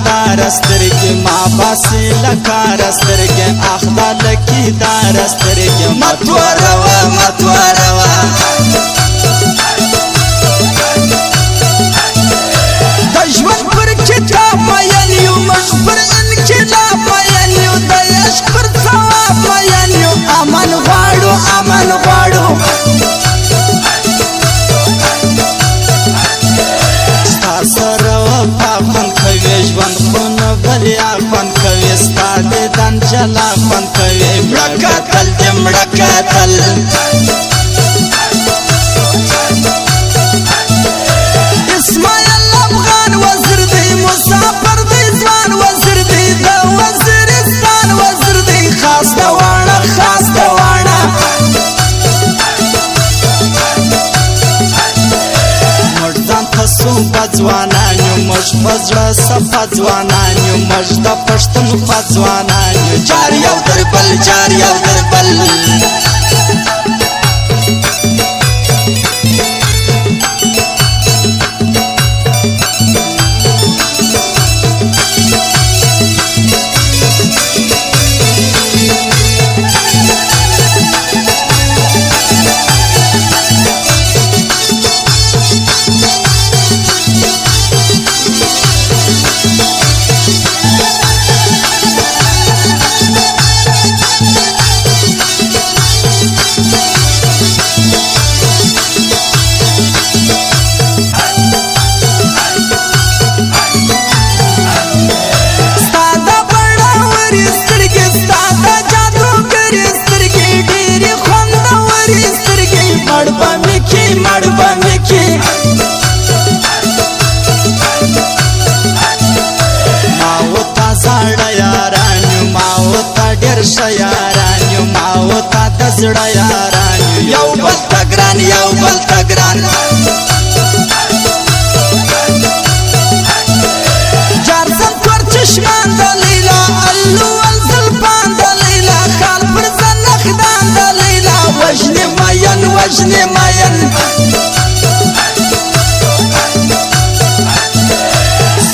دار سترګې ما باسي لکار سترګې اخدا لکی دار سترګې متوروا متوروا د ژوند پر کتاب مین یو موږ پر انقلاب مین یو د عشق پر ثواب مین یو امن غواړو امن غواړو ستا سره وفا خوند کوي ژوند خو نه بریا خوند کوي ستا دیدن جلا خوند کوي مړه کتل دې مړه کتل ځوانان یو موږ په زړه صفا ځوانان یو موږ د پښتونخوا ځوانان یو جار یو در بل جار یو در بل زړه یاران یو بل تګران یو بل تګران جار زنتور چشمان د لیلا الو الزلفان د لیلا خال پر زنخدان د لیلا وجنی مین وجنی مین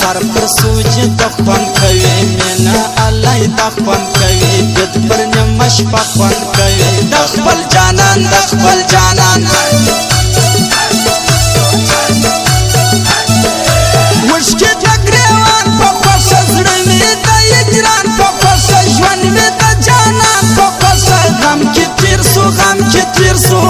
سر پر سوج دخون کوي مینا الله دخون کوي دد پر نمش پخون کوي دخبل جانان دخبل جانان وشکی تگریوان پا خوش زرمی دا یجران پا خوش جوان می دا جانان پا خوش غم کی تیر سو غم کی تیر سو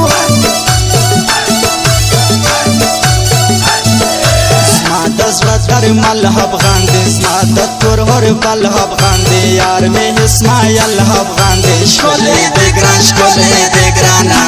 زما د زړه در ملحب غاندې زما د تور هر بلحب غاندې یار می اسماعیل حب غاندې شکلې دې ګران شکلې دې ګرانا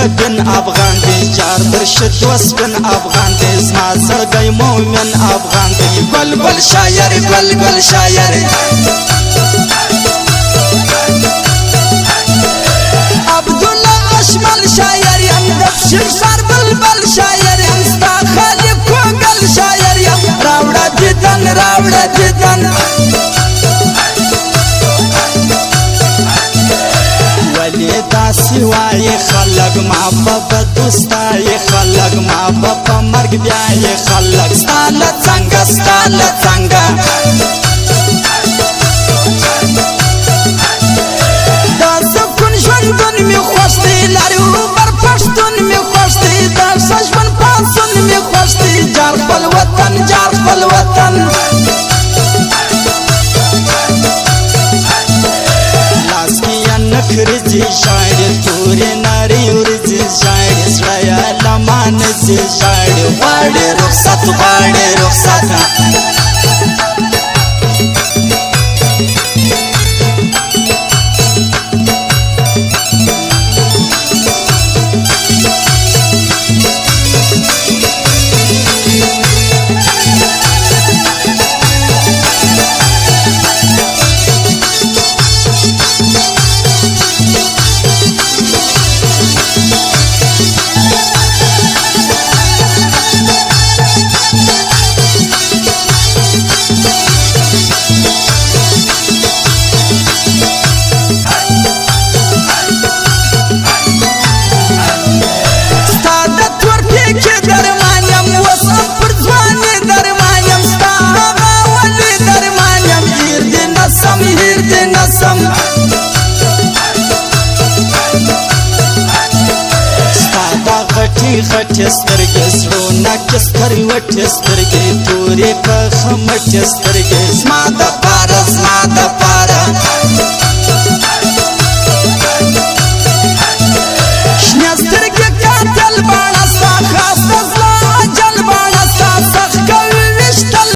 بن افغان دی جار درشد وسبن افغان دی زما زړګی مومن افغان دی بلبل شاعر بلبل شاعر عبدالله اشمل شاعر یم دبشر سر بلبل شاعر یم ستا خالق کوګل شاعر یم راوړه دیدن راوړه دیدن سوای خلق ما په دوستای خلق ما په مرګ بیاي خلق ستاله څنګه ستاله څنګه دا سکون ژوندون می خوښ دی لارو بر پښتون می خوښ دی دا ژوند پاسون می خوښ دی جار خپل وطن جار خپل وطن لاس کې نخرځي شاعر تورې ناري ورځي شاعر سړی لمان سي شاعر غواړي رخصت غواړي غټي غټي سترګې زړونه کې سترې وټې سترګې تورې په خمټې سترګې زما د پاره